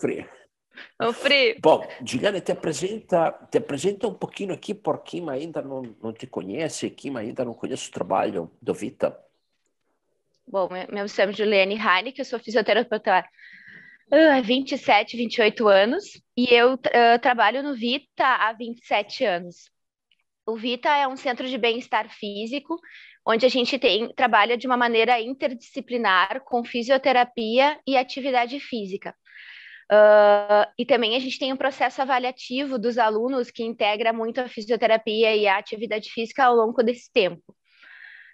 Free. O Free. Bom, Juliana, te apresenta um pouquinho aqui por quem ainda não te conhece, quem ainda não conhece o trabalho do Vita. Bom, meu nome é Juliane Heineck, eu sou fisioterapeuta há 27, 28 anos e eu trabalho no Vita há 27 anos. O Vita é um centro de bem-estar físico, onde a gente trabalha de uma maneira interdisciplinar com fisioterapia e atividade física. E também a gente tem um processo avaliativo dos alunos que integra muito a fisioterapia e a atividade física ao longo desse tempo.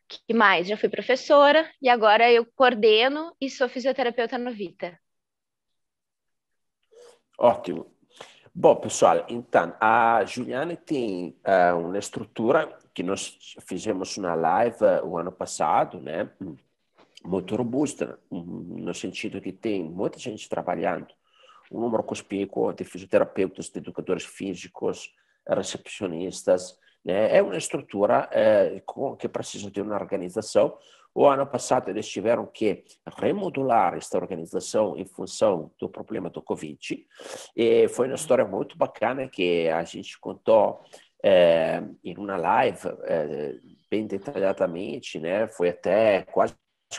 Que mais? Já fui professora e agora eu coordeno e sou fisioterapeuta no Vita. Ótimo. Bom, pessoal, então, a Juliana tem uma estrutura que nós fizemos na live o ano passado, né? Muito robusta, no sentido que tem muita gente trabalhando, um número conspícuo de fisioterapeutas, de educadores físicos, recepcionistas, né? É uma estrutura que precisa de uma organização. O ano passado eles tiveram que remodular esta organização em função do problema do Covid. E foi uma história muito bacana que a gente contou em uma live bem detalhadamente, né? Foi até quase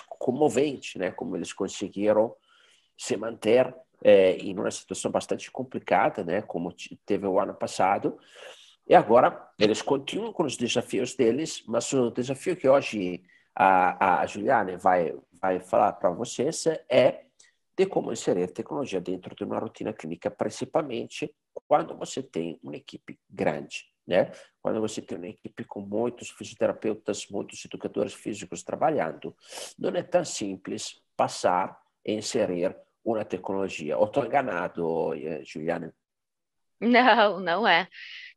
comovente, né? Como eles conseguiram se manter em uma situação bastante complicada, né? Como teve o ano passado. E agora eles continuam com os desafios deles, mas o desafio que hoje a Juliana vai falar para vocês é de como inserir tecnologia dentro de uma rotina clínica, principalmente quando você tem uma equipe grande, né? Quando você tem uma equipe com muitos fisioterapeutas, muitos educadores físicos trabalhando, não é tão simples passar e inserir uma tecnologia. Ou estou enganado, Juliana? Não, não é.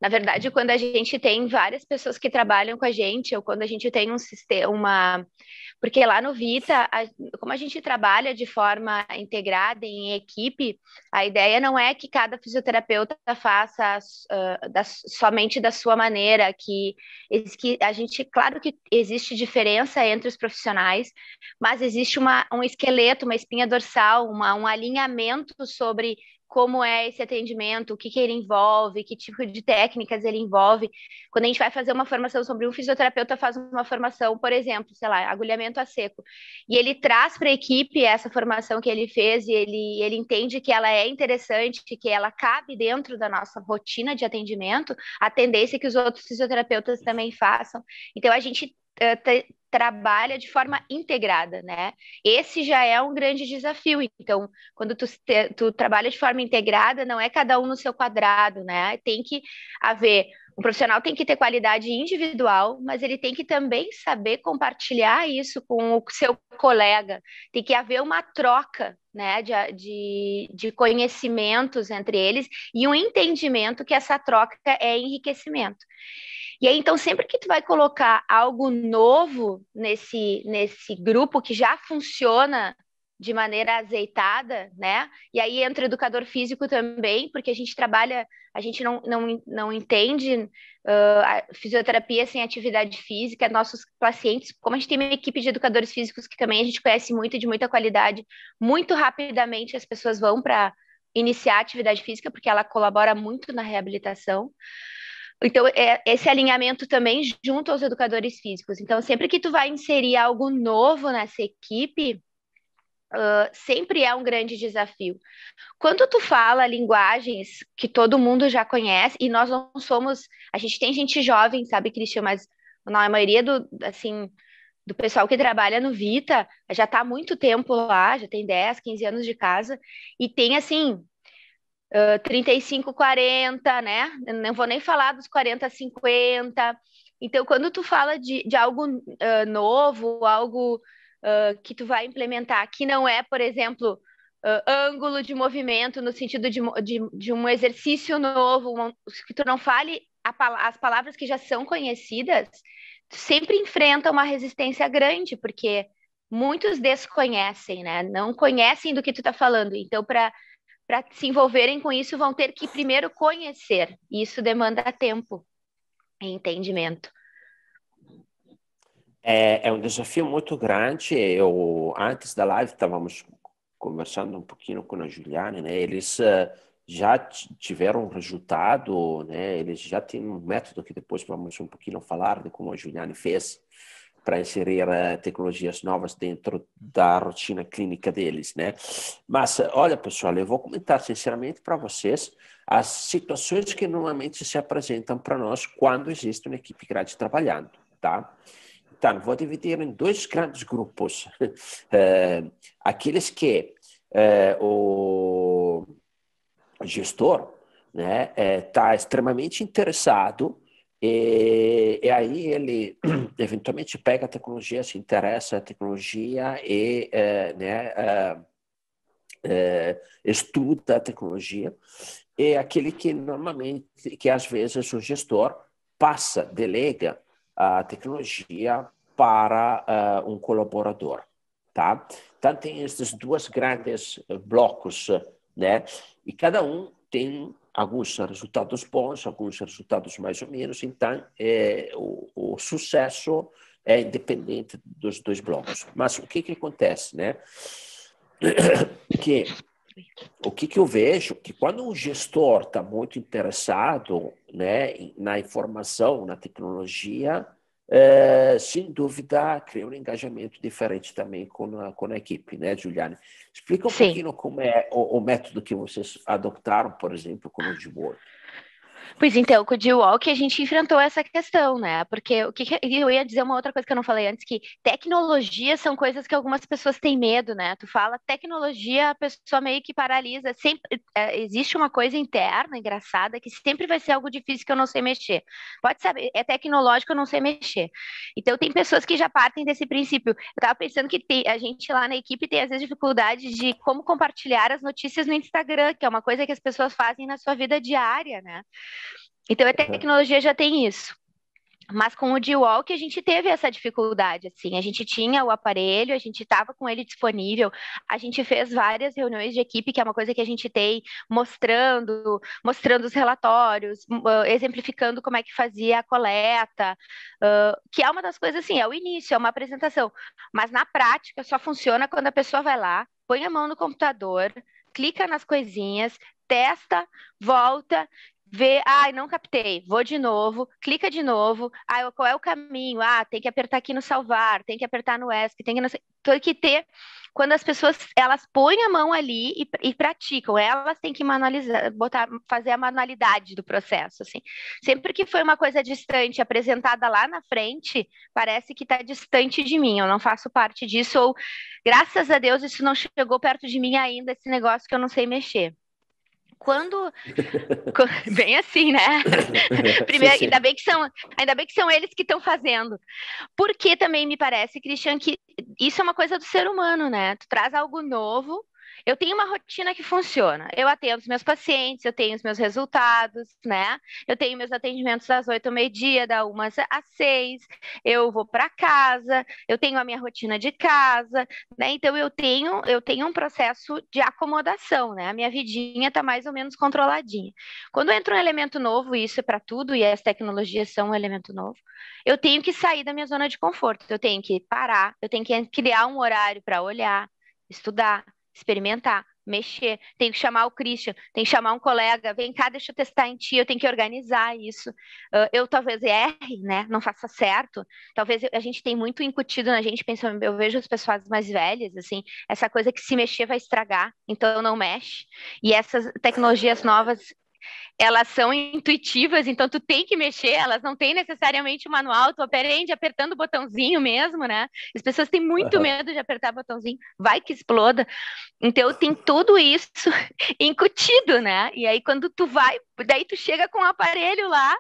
Na verdade, quando a gente tem várias pessoas que trabalham com a gente, ou quando a gente tem um sistema, porque lá no Vita, como a gente trabalha de forma integrada em equipe, a ideia não é que cada fisioterapeuta faça somente da sua maneira, que a gente, claro que existe diferença entre os profissionais, mas existe um esqueleto, uma espinha dorsal, um alinhamento sobre como é esse atendimento, o que ele envolve, que tipo de técnicas ele envolve. Quando a gente vai fazer uma formação sobre um fisioterapeuta, faz uma formação, por exemplo, sei lá, agulhamento a seco, e ele traz para a equipe essa formação que ele fez e ele entende que ela é interessante, que ela cabe dentro da nossa rotina de atendimento, a tendência é que os outros fisioterapeutas também façam. Então, a gente trabalha de forma integrada, né? Esse já é um grande desafio. Então, quando tu trabalha de forma integrada, não é cada um no seu quadrado, né? Tem que haver, um profissional tem que ter qualidade individual, mas ele tem que também saber compartilhar isso com o seu colega. Tem que haver uma troca, né, de conhecimentos entre eles e um entendimento que essa troca é enriquecimento. E aí, então, sempre que tu vai colocar algo novo nesse grupo que já funciona de maneira azeitada, né? E aí entra o educador físico também, porque a gente trabalha, a gente não entende a fisioterapia sem atividade física, nossos pacientes, como a gente tem uma equipe de educadores físicos que também a gente conhece muito, de muita qualidade, muito rapidamente as pessoas vão para iniciar a atividade física, porque ela colabora muito na reabilitação. Então, esse alinhamento também junto aos educadores físicos. Então, sempre que tu vai inserir algo novo nessa equipe, sempre é um grande desafio. Quando tu fala linguagens que todo mundo já conhece, e nós não somos, a gente tem gente jovem, sabe, Cristian, mas a maioria do pessoal que trabalha no Vita já está há muito tempo lá, já tem 10, 15 anos de casa, e tem assim 35, 40, né? Não vou nem falar dos 40, 50. Então, quando tu fala de algo novo, algo que tu vai implementar, que não é, por exemplo, ângulo de movimento no sentido de um exercício novo, que tu não fale as palavras que já são conhecidas, tu sempre enfrenta uma resistência grande, porque muitos desconhecem, né? Não conhecem do que tu tá falando. Então, para se envolverem com isso, vão ter que primeiro conhecer. E isso demanda tempo e entendimento. É um desafio muito grande. Antes da live, estávamos conversando um pouquinho com a Juliane, né? Eles já tiveram um resultado, né? Eles já têm um método que depois vamos um pouquinho falar de como a Juliane fez para inserir tecnologias novas dentro da rotina clínica deles, né? Mas, olha, pessoal, eu vou comentar sinceramente para vocês as situações que normalmente se apresentam para nós quando existe uma equipe grande trabalhando, tá? Então, vou dividir em dois grandes grupos. Aqueles que o gestor, né, está extremamente interessado e aí ele eventualmente pega a tecnologia, se interessa a tecnologia e né, estuda a tecnologia. E aquele que normalmente, que às vezes o gestor passa, delega a tecnologia para um colaborador, tá? Então tem esses dois grandes blocos, né? E cada um tem alguns resultados bons, alguns resultados mais ou menos. Então o sucesso é independente dos dois blocos. Mas o que acontece, né? Que o que eu vejo que quando um gestor está muito interessado, né, na informação, na tecnologia, sem dúvida cria um engajamento diferente também com a equipe, né, Juliane? Explica um Sim. pouquinho como é o método que vocês adotaram, por exemplo, com o Gboard. Pois então, com o D-Walk a gente enfrentou essa questão, né? Porque eu ia dizer uma outra coisa que eu não falei antes, que tecnologia são coisas que algumas pessoas têm medo, né? Tu fala tecnologia, a pessoa meio que paralisa. Sempre existe uma coisa interna, engraçada, que sempre vai ser algo difícil que eu não sei mexer. Pode saber, é tecnológico, eu não sei mexer. Então tem pessoas que já partem desse princípio. Eu tava pensando que a gente lá na equipe tem às vezes dificuldade de como compartilhar as notícias no Instagram, que é uma coisa que as pessoas fazem na sua vida diária, né? Então, a tecnologia já tem isso. Mas com o D-Walk a gente teve essa dificuldade, assim. A gente tinha o aparelho, a gente estava com ele disponível, a gente fez várias reuniões de equipe, que é uma coisa que a gente tem, mostrando os relatórios, exemplificando como é que fazia a coleta, que é uma das coisas, assim, é o início, é uma apresentação. Mas na prática só funciona quando a pessoa vai lá, põe a mão no computador, clica nas coisinhas, testa, volta, vê, ai, não captei, vou de novo, clica de novo, qual é o caminho? Ah, tem que apertar aqui no salvar, tem que apertar no ESC, tem que ter, quando as pessoas, elas põem a mão ali e praticam, elas têm que manualizar, fazer a manualidade do processo, assim. Sempre que foi uma coisa distante, apresentada lá na frente, parece que está distante de mim, eu não faço parte disso, ou, graças a Deus, isso não chegou perto de mim ainda, esse negócio que eu não sei mexer. Quando bem assim, né? Primeiro, Sim. ainda bem que são eles que estão fazendo. Porque também me parece, Christian, que isso é uma coisa do ser humano, né? Tu traz algo novo. Eu tenho uma rotina que funciona. Eu atendo os meus pacientes, eu tenho os meus resultados, né? Eu tenho meus atendimentos das 8 ao meio-dia, da 1 às 6. Eu vou para casa, eu tenho a minha rotina de casa, né? Então eu tenho um processo de acomodação, né? A minha vidinha está mais ou menos controladinha. Quando entra um elemento novo, e isso é para tudo, e as tecnologias são um elemento novo, eu tenho que sair da minha zona de conforto, eu tenho que parar, eu tenho que criar um horário para olhar, estudar, experimentar, mexer, tenho que chamar o Christian, tenho que chamar um colega, vem cá, deixa eu testar em ti, eu tenho que organizar isso. Eu talvez erre, né? Não faça certo. Talvez a gente tem muito incutido na gente, pensando, eu vejo as pessoas mais velhas, assim, essa coisa que se mexer vai estragar, então não mexe. E essas tecnologias novas, elas são intuitivas, então tu tem que mexer, elas não têm necessariamente o manual, tu aprende apertando o botãozinho mesmo, né? As pessoas têm muito medo de apertar botãozinho, vai que exploda. Então tem tudo isso incutido, né? E aí quando tu vai, daí tu chega com o aparelho lá,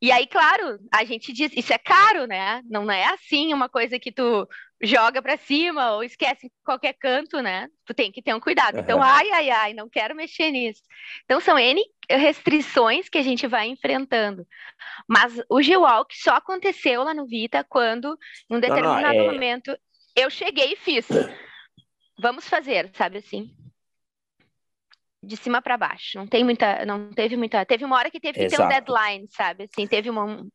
e aí, claro, a gente diz, isso é caro, né? Não é assim uma coisa que tu joga para cima ou esquece em qualquer canto, né? Tu tem que ter um cuidado. Então, ai, ai, ai, não quero mexer nisso. Então, são N restrições que a gente vai enfrentando. Mas o G-Walk só aconteceu lá no Vita quando, em um Não, determinado momento, eu cheguei e fiz. Vamos fazer, sabe assim? De cima para baixo. Não teve muita. Teve uma hora que teve que ter um exato. deadline, sabe? Assim, teve uma.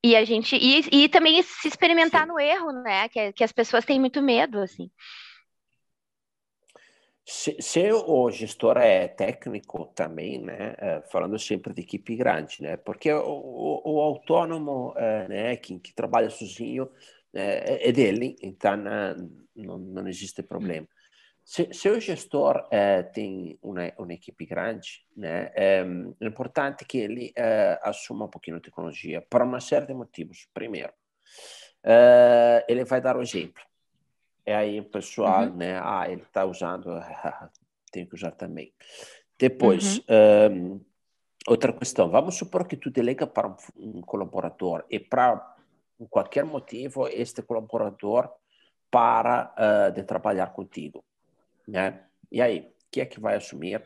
E a gente. E também se experimentar Sim. no erro, né? Que as pessoas têm muito medo, assim. Se o gestor é técnico também, né, falando sempre de equipe grande, né, porque o autônomo, né, que trabalha sozinho, é dele, então não existe problema. Se o gestor tem uma equipe grande, né, é importante que ele assuma um pouquinho de tecnologia por uma série de motivos. Primeiro, ele vai dar o exemplo. E aí o pessoal, né, ele está usando, tenho que usar também. Depois, outra questão, vamos supor que tu delega para um colaborador e por qualquer motivo este colaborador para de trabalhar contigo, né? E aí, quem é que vai assumir?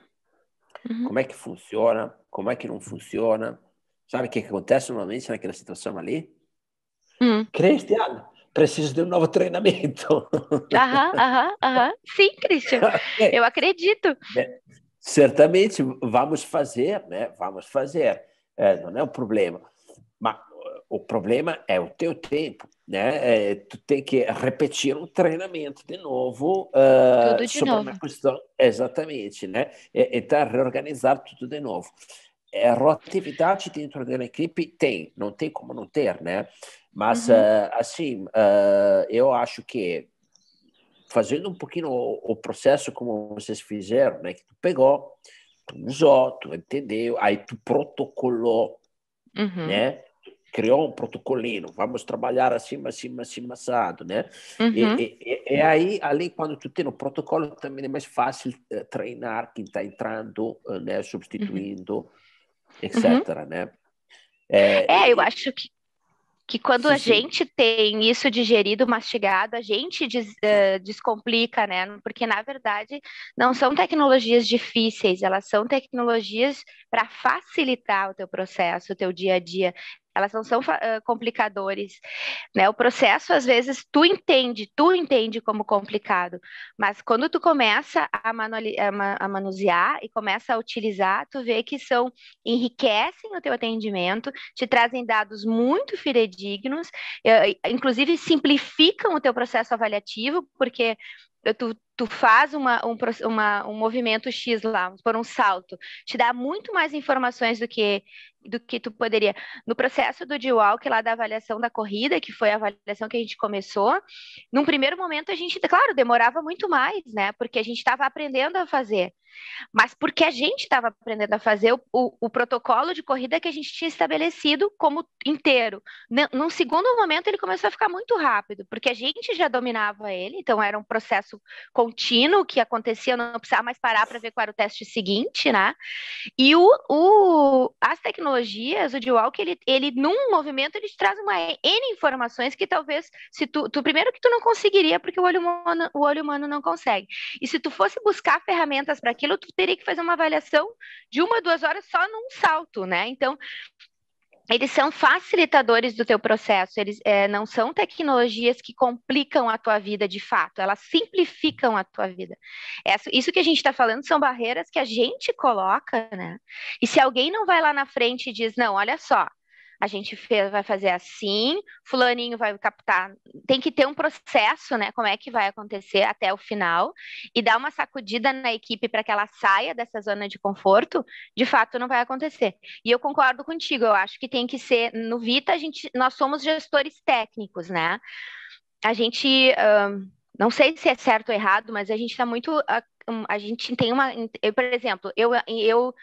Como é que funciona? Como é que não funciona? Sabe o que acontece normalmente naquela situação ali? Cristiano, preciso de um novo treinamento. Aham, aham, aham. Sim, Christian, eu acredito. Certamente vamos fazer, né? Vamos fazer. Não é um problema. Mas o problema é o teu tempo, né? Tu tem que repetir um treinamento de novo Tudo de sobre uma novo. questão, exatamente, né? Então, reorganizar tudo de novo. Rotatividade dentro da equipe tem, não tem como não ter, né? Mas, assim, eu acho que fazendo um pouquinho o processo como vocês fizeram, né? Que tu pegou, tu usou, tu entendeu, aí tu protocolou, Uhum, né? Criou um protocolino, vamos trabalhar assim, assado, né? uhum, E aí, ali, quando tu tem o protocolo, também é mais fácil treinar quem está entrando, né? uhum, Substituindo, uhum. etc., né? É, Eu acho que quando sim, a sim. gente tem isso digerido, mastigado, a gente descomplica, né? Porque, na verdade, não são tecnologias difíceis, elas são tecnologias para facilitar o teu processo, o teu dia a dia. Elas não são complicadores, né? O processo, às vezes, tu entende como complicado, mas quando tu começa a manusear e começa a utilizar, tu vê que enriquecem o teu atendimento, te trazem dados muito fidedignos, inclusive simplificam o teu processo avaliativo, porque tu faz um movimento X lá, vamos por um salto, te dá muito mais informações do que tu poderia. No processo do D-Walk, lá da avaliação da corrida, que foi a avaliação que a gente começou, num primeiro momento a gente, claro, demorava muito mais, né? Porque a gente estava aprendendo a fazer. Mas porque a gente estava aprendendo a fazer o protocolo de corrida que a gente tinha estabelecido como inteiro. Num segundo momento, ele começou a ficar muito rápido, porque a gente já dominava ele, então era um processo contínuo que acontecia, não precisava mais parar para ver qual era o teste seguinte, né? E as tecnologias, o Dwalk, ele num movimento, ele te traz uma N informações que talvez, se primeiro que tu não conseguiria, porque o olho humano não consegue. E se tu fosse buscar ferramentas para aquilo, tu teria que fazer uma avaliação de 1, 2 horas só num salto, né? Então, eles são facilitadores do teu processo, eles não são tecnologias que complicam a tua vida de fato, elas simplificam a tua vida. Isso que a gente está falando são barreiras que a gente coloca, né? E se alguém não vai lá na frente e diz, não, olha só, a gente vai fazer assim, fulaninho vai captar, tem que ter um processo, né? Como é que vai acontecer até o final, e dar uma sacudida na equipe para que ela saia dessa zona de conforto, de fato não vai acontecer. E eu concordo contigo, eu acho que tem que ser, no Vita, nós somos gestores técnicos, né? A gente, não sei se é certo ou errado, mas a gente está muito, a gente tem por exemplo, eu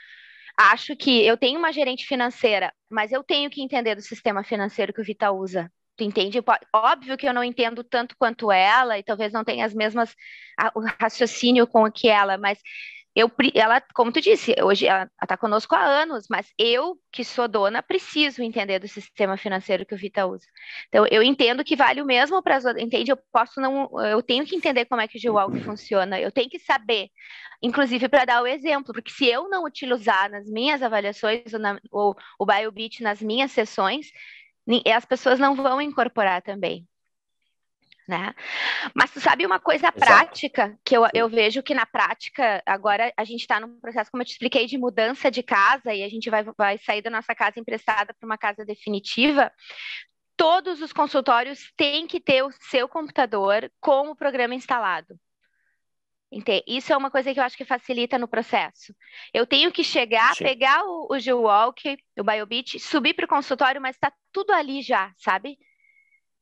acho que eu tenho uma gerente financeira, mas eu tenho que entender do sistema financeiro que o Vita usa. Tu entende? Óbvio que eu não entendo tanto quanto ela, e talvez não tenha o raciocínio com o que ela, mas ela, como tu disse, hoje ela está conosco há anos, mas eu, que sou dona, preciso entender do sistema financeiro que o Vita usa. Então, eu entendo que vale o mesmo para as outras, entende? Eu tenho que entender como é que o GWalk funciona, eu tenho que saber, inclusive para dar o exemplo, porque se eu não utilizar nas minhas avaliações ou o BioBeat nas minhas sessões, as pessoas não vão incorporar também. Né? Mas tu sabe uma coisa Exato. prática que eu Sim. vejo que na prática, agora a gente está num processo, como eu te expliquei, de mudança de casa e a gente vai sair da nossa casa emprestada para uma casa definitiva. Todos os consultórios têm que ter o seu computador com o programa instalado. Isso é uma coisa que eu acho que facilita no processo. Eu tenho que chegar, Sim. pegar o G-Walk, o BioBeat, subir para o consultório, mas está tudo ali já, sabe?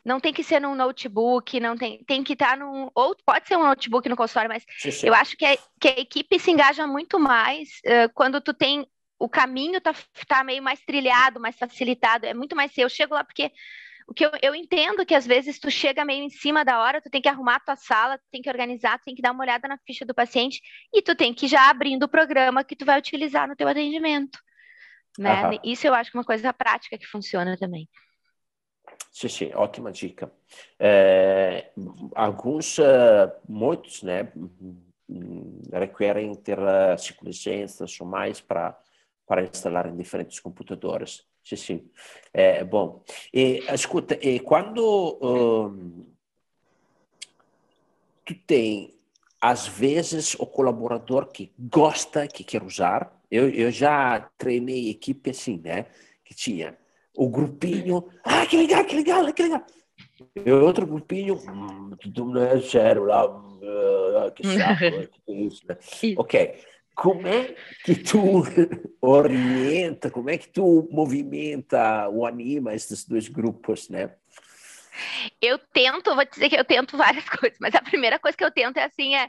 Não tem que ser num notebook, não tem que estar num. Ou pode ser um notebook no consultório, mas Sim, eu sim. acho que a equipe se engaja muito mais quando tu tem. O caminho tá meio mais trilhado, mais facilitado. É muito mais. Eu chego lá porque o que eu entendo que às vezes tu chega meio em cima da hora, tu tem que arrumar a tua sala, tu tem que organizar, tu tem que dar uma olhada na ficha do paciente e tu tem que ir já abrindo o programa que tu vai utilizar no teu atendimento, né? Aham. Isso eu acho que é uma coisa prática que funciona também. Sì, sì, ottima dica. Alguns, muitos, né, requerem ter cinco licenças ou mais para instalar em diferentes computadores. Sì, sì. Bom, e escuta, e quando tu tem, às vezes, o colaborador que gosta, que quer usar. Eu já treinei equipe assim, né? Que tinha o grupinho, que legal, que legal, que legal. E outro grupinho, tudo não é sério lá, que saco, que é isso, né? Isso. Ok, como é que tu orienta, como é que tu movimenta ou anima esses dois grupos, né? Eu tento, vou dizer que eu tento várias coisas, mas a primeira coisa que eu tento é assim, é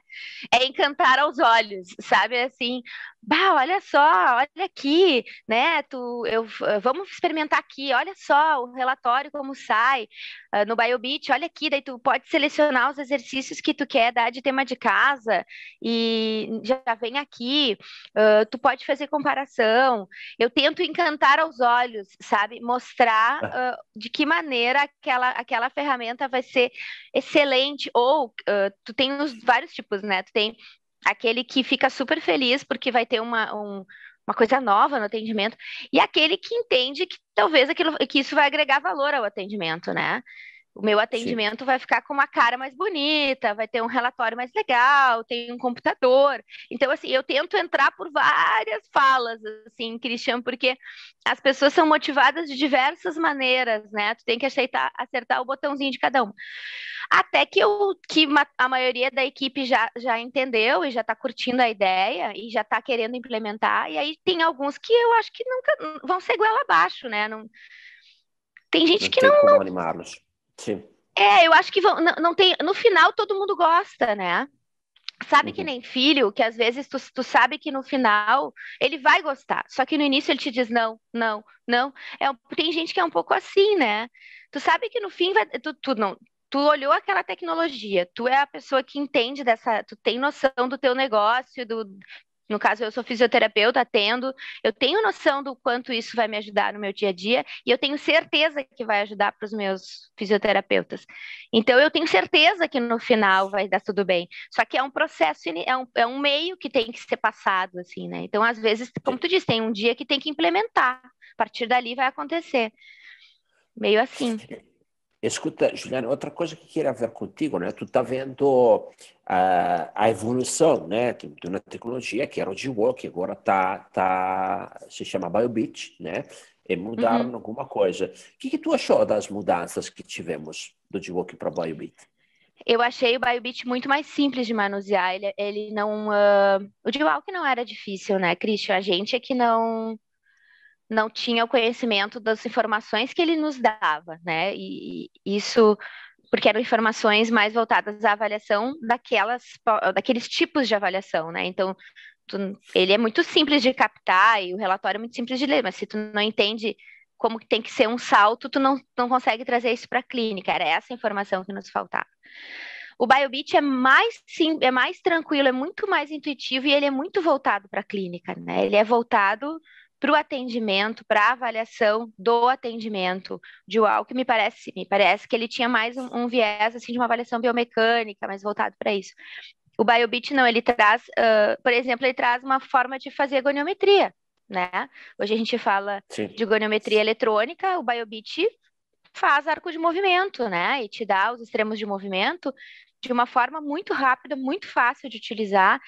encantar aos olhos, sabe? Assim, bah, olha só, olha aqui, né? Vamos experimentar aqui, olha só o relatório como sai no BioBeat, olha aqui, daí tu pode selecionar os exercícios que tu quer dar de tema de casa e já vem aqui, tu pode fazer comparação. Eu tento encantar aos olhos, sabe? Mostrar de que maneira aquela ferramenta vai ser excelente. Ou tu tem os vários tipos, né? Tu tem aquele que fica super feliz porque vai ter uma coisa nova no atendimento, e aquele que entende que talvez que isso vai agregar valor ao atendimento, né? O meu Sim. atendimento vai ficar com uma cara mais bonita, vai ter um relatório mais legal, tem um computador. Então, assim, eu tento entrar por várias falas, assim, Christian, porque as pessoas são motivadas de diversas maneiras, né? Tu tem que acertar o botãozinho de cada um. Até a maioria da equipe já entendeu e já está curtindo a ideia e já está querendo implementar. E aí tem alguns que eu acho que nunca vão ser goela abaixo, né? Não, tem gente Não que tem como animá-los. Sim. eu acho que não tem. No final todo mundo gosta, né? Sabe que Uhum. nem filho, que às vezes tu sabe que no final ele vai gostar, só que no início ele te diz não, não, não. Tem gente que é um pouco assim, né? Tu sabe que no fim tu não. Tu olhou aquela tecnologia, tu é a pessoa que entende tu tem noção do teu negócio, no caso eu sou fisioterapeuta, atendo, eu tenho noção do quanto isso vai me ajudar no meu dia a dia e eu tenho certeza que vai ajudar para os meus fisioterapeutas. Então eu tenho certeza que no final vai dar tudo bem. Só que é um processo, é um meio que tem que ser passado, assim, né? Então, às vezes, como Sim. tu disse, tem um dia que tem que implementar. A partir dali vai acontecer. Meio assim. Escuta, Juliana, outra coisa que queria ver contigo, né? Tu tá vendo a evolução, né, de uma tecnologia que era o G-Walk, agora se chama BioBeat, né? E Uhum. mudaram alguma coisa. O que tu achou das mudanças que tivemos do G-Walk para BioBeat? Eu achei o BioBeat muito mais simples de manusear. Ele não. O de que não era difícil, né, Christian? A gente é que não tinha o conhecimento das informações que ele nos dava, né? E isso porque eram informações mais voltadas à avaliação daqueles tipos de avaliação, né? Então, ele é muito simples de captar e o relatório é muito simples de ler, mas se tu não entende como que tem que ser um salto, tu não consegue trazer isso para a clínica. Era essa informação que nos faltava. O BioBeat é mais tranquilo, é muito mais intuitivo e ele é muito voltado para a clínica, né? Ele é voltado para o atendimento, para a avaliação do atendimento de UAU, que me parece que ele tinha mais um viés assim de uma avaliação biomecânica, mais voltado para isso. O BioBeat não, ele traz, por exemplo, ele traz uma forma de fazer goniometria, né? Hoje a gente fala Sim. de goniometria eletrônica, o BioBeat faz arco de movimento, né? E te dá os extremos de movimento de uma forma muito rápida, muito fácil de utilizar.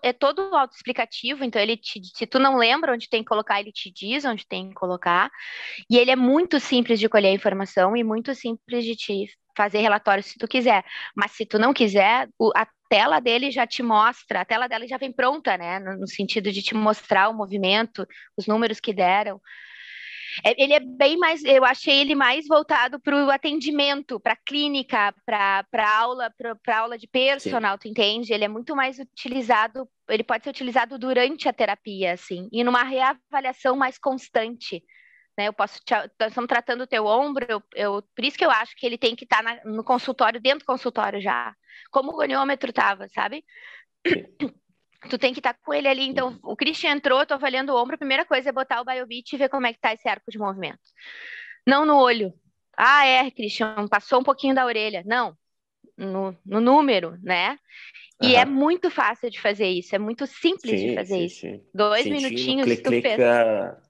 É todo autoexplicativo, então se tu não lembra onde tem que colocar, ele te diz onde tem que colocar. E ele é muito simples de colher informação e muito simples de te fazer relatório se tu quiser. Mas se tu não quiser, a tela dele já te mostra, a tela dele já vem pronta, né? No sentido de te mostrar o movimento, os números que deram. Ele é bem mais, eu achei ele mais voltado para o atendimento, para clínica, para aula de Sim, personal, tu entende? Ele é muito mais utilizado, ele pode ser utilizado durante a terapia, assim, e numa reavaliação mais constante. Né, nós estamos tratando o teu ombro, por isso que eu acho que ele tem que estar no consultório, dentro do consultório já, como o goniômetro estava, sabe? sim. Tu tem que estar com ele ali. Então, Uhum. o Christian entrou, eu tô avaliando o ombro, a primeira coisa é botar o BioBeat e ver como é que tá esse arco de movimento. Não no olho. Ah, é, Christian, passou um pouquinho da orelha. Não, no número, né? E é Aham. muito fácil de fazer isso, é muito simples de Sim, fazer sim, isso. sim. 2 minutinhos, Clique, tu clique, fez.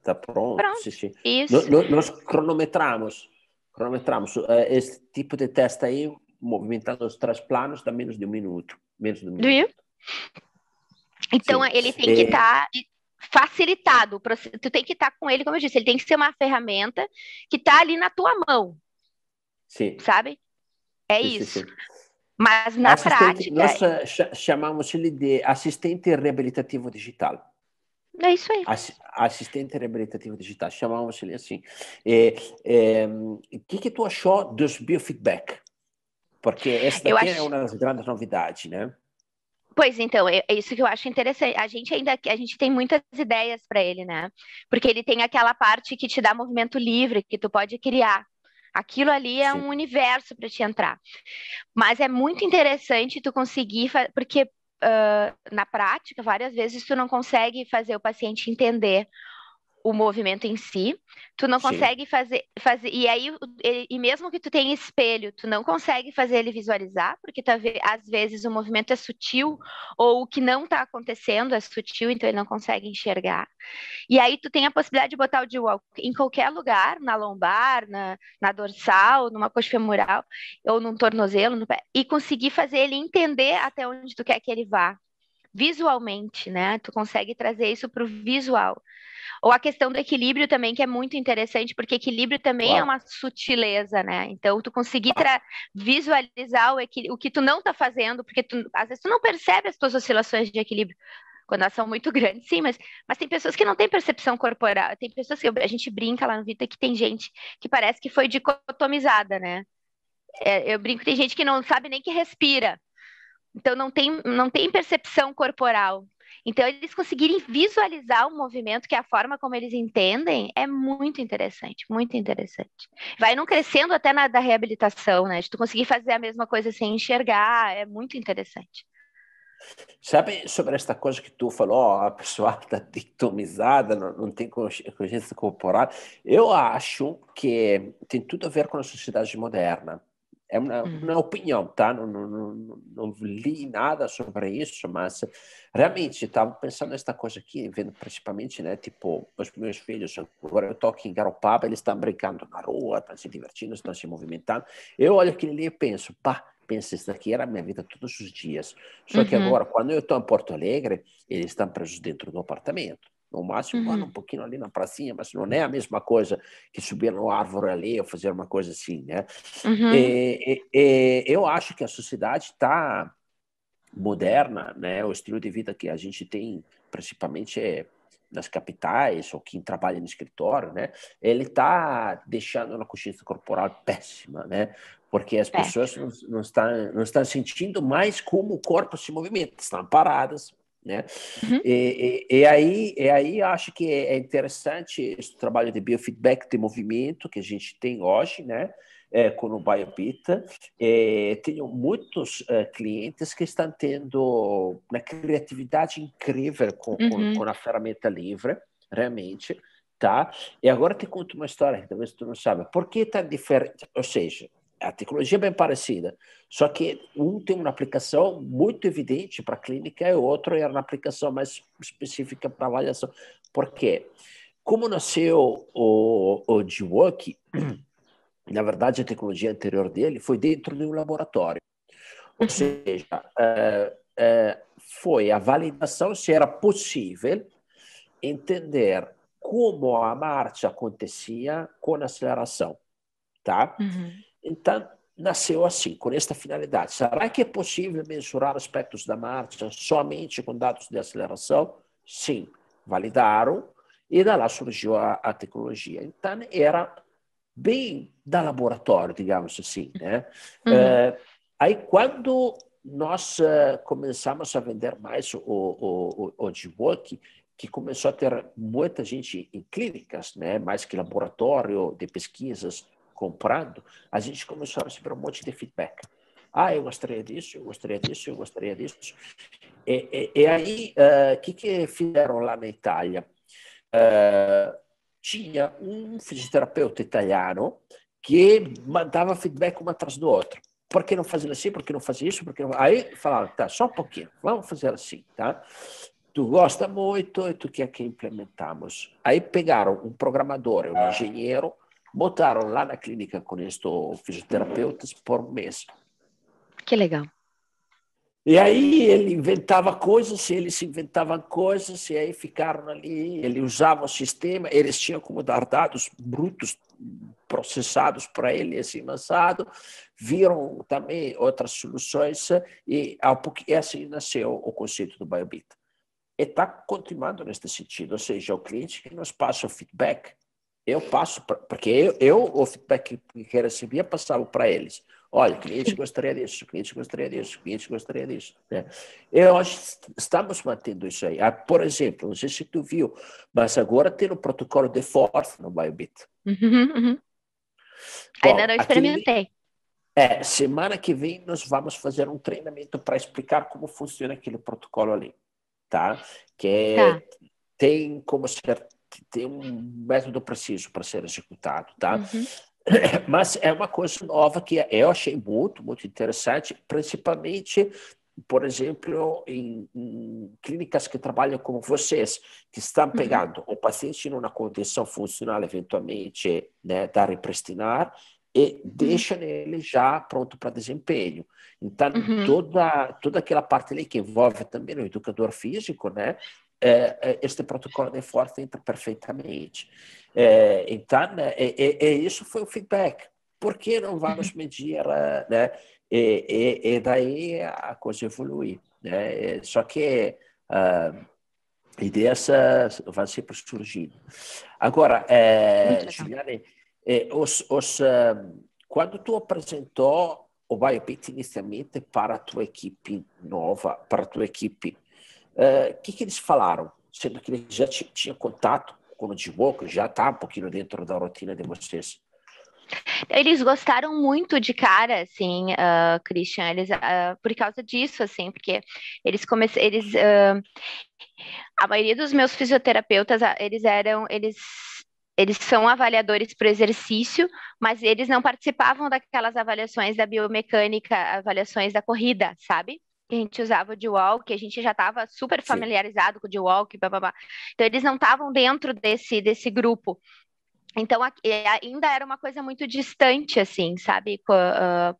tá pronto. Sim, Pronto, sim. isso. Nós cronometramos esse tipo de teste aí, movimentando os três planos, dá menos de um Viu? minuto. Então, Sim, ele tem que estar facilitado. Tu tem que estar com ele, como eu disse, ele tem que ser uma ferramenta que está ali na tua mão, sim, sabe? É sim, sim, isso. sim. Mas na Assistente, prática, nós chamamos ele de assistente reabilitativo digital. é isso aí. Assistente reabilitativo digital, chamamos ele assim. O que tu achou dos biofeedback? Porque essa Eu daqui é acho. uma das grandes novidades, né? Pois então, é isso que eu acho interessante. A gente tem muitas ideias para ele, né? Porque ele tem aquela parte que te dá movimento livre, que tu pode criar. Aquilo ali é Sim, um universo para te entrar. Mas é muito interessante tu conseguir, porque na prática, várias vezes tu não consegue fazer o paciente entender o movimento em si, tu não sim, consegue fazer e aí e mesmo que tu tenha espelho, tu não consegue fazer ele visualizar, porque às vezes o movimento é sutil ou o que não está acontecendo é sutil, então ele não consegue enxergar. E aí tu tem a possibilidade de botar o D-Walk em qualquer lugar, na lombar, na dorsal, numa coxa femoral ou num tornozelo, no pé, e conseguir fazer ele entender até onde tu quer que ele vá. Visualmente, né? Tu consegue trazer isso para o visual. Ou a questão do equilíbrio também, que é muito interessante, porque equilíbrio também é claro. uma sutileza, né? Então, tu conseguir visualizar o que tu não tá fazendo, porque às vezes tu não percebe as tuas oscilações de equilíbrio. Quando elas são muito grandes, sim, mas tem pessoas que não têm percepção corporal. Tem pessoas que a gente brinca lá no Vita que tem gente que parece que foi dicotomizada, né? Eu brinco que tem gente que não sabe nem que respira. Então não tem percepção corporal. Então eles conseguirem visualizar o movimento, que é a forma como eles entendem, é muito interessante, muito interessante. Vai não crescendo até na da reabilitação, né? De tu conseguir fazer a mesma coisa sem enxergar, é muito interessante. Sabe sobre esta coisa que tu falou, a pessoa está ditomizada, não tem consciência corporal? Eu acho que tem tudo a ver com a sociedade moderna. É Hum. uma opinião, tá? Não li nada sobre isso, mas realmente estava pensando nesta coisa aqui, vendo principalmente, né? Tipo, os meus filhos, agora eu estou aqui em Garopaba, eles estão brincando na rua, estão se divertindo, estão se movimentando. Eu olho aquilo ali e penso, pá, pensa, isso daqui era a minha vida todos os dias. Só que Uhum, agora, quando eu estou em Porto Alegre, eles estão presos dentro do apartamento. No máximo, vão um uhum, pouquinho ali na pracinha, mas não é a mesma coisa que subir na árvore ali ou fazer uma coisa assim, né? uhum, Eu acho que a sociedade está moderna, né? O estilo de vida que a gente tem, principalmente nas capitais, ou quem trabalha no escritório, né? Ele está deixando uma consciência corporal péssima, né? Porque as pessoas péssimo. não estão sentindo mais como o corpo se movimenta, estão paradas, né? Uhum, E aí acho que é interessante esse trabalho de biofeedback de movimento que a gente tem hoje, né? Com o BioBita. Tenho muitos clientes que estão tendo uma criatividade incrível com uhum. a ferramenta livre, realmente, tá? E agora te conto uma história que talvez tu não saiba. Por que está diferente? Ou seja, a tecnologia é bem parecida, só que um tem uma aplicação muito evidente para a clínica e o outro é uma aplicação mais específica para avaliação. Por quê? Como nasceu o G-Work, na verdade, a tecnologia anterior dele foi dentro de um laboratório. Ou Uhum. seja, foi a validação se era possível entender como a marcha acontecia com a aceleração, tá? Uhum. Então, nasceu assim, com esta finalidade. Será que é possível mensurar aspectos da marcha somente com dados de aceleração? Sim, validaram, e da lá surgiu a tecnologia. Então, era bem da laboratório, digamos assim, né? Uhum. Aí, quando nós começamos a vender mais o G-Walk, que começou a ter muita gente em clínicas, né? Mais que laboratório de pesquisas comprando, a gente começou a receber um monte de feedback. Ah, eu gostaria disso, eu gostaria disso, eu gostaria disso. E aí, o que fizeram lá na Itália? Tinha um fisioterapeuta italiano que mandava feedback um atrás do outro. Por que não fazia assim? Por que não fazia isso? Porque não... Aí falaram, tá, só um pouquinho, vamos fazer assim, tá? Tu gosta muito e tu quer que implementamos. Aí pegaram um programador e um engenheiro, botaram lá na clínica com estes fisioterapeutas por um mês. Que legal. E aí ele inventava coisas, eles inventavam coisas, e aí ficaram ali, ele usava o sistema, eles tinham como dar dados brutos processados para ele, assim, lançado, viram também outras soluções, e assim nasceu o conceito do BioBit. E está continuando nesse sentido, ou seja, o cliente que nos passa o feedback, eu passo, porque o feedback que recebia passava para eles. Olha, cliente gostaria disso, cliente gostaria disso, cliente gostaria disso. Né? Eu acho que estamos mantendo isso aí. Por exemplo, não sei se tu viu, mas agora tem o protocolo de Forth no BioBit. Uhum. Ainda Bom, não experimentei. semana que vem nós vamos fazer um treinamento para explicar como funciona aquele protocolo ali, tá? Tá. Tem como ser, tem um método preciso para ser executado, tá? Uhum. Mas é uma coisa nova que eu achei muito, muito interessante, principalmente, por exemplo, em clínicas que trabalham como vocês, que estão Uhum. pegando o paciente numa condição funcional, eventualmente, né, da repristinar, e Uhum. deixa ele já pronto para desempenho. Então, Uhum. toda aquela parte ali que envolve também o educador físico, né, este protocolo de Forte entra perfeitamente. Então, isso foi o feedback. Por que não Uhum. vamos medir, né? E daí a coisa evolui, né? Só que ideias vão sempre surgindo. Agora, Muito legal. Juliane, quando tu apresentou o BioBit inicialmente para a tua equipe nova, para a tua equipe, que eles falaram? Sendo que eles já tinham contato com o Dwoco, já está um pouquinho dentro da rotina de vocês. Eles gostaram muito de cara, assim, Christian, por causa disso, assim, porque a maioria dos meus fisioterapeutas, eles são avaliadores por exercício, mas eles não participavam daquelas avaliações da biomecânica, avaliações da corrida, sabe? Que a gente usava o D-Walk, a gente já estava super Sim. familiarizado com o D-Walk, bababá. Então, eles não estavam dentro desse grupo. Então, ainda era uma coisa muito distante, assim, sabe, para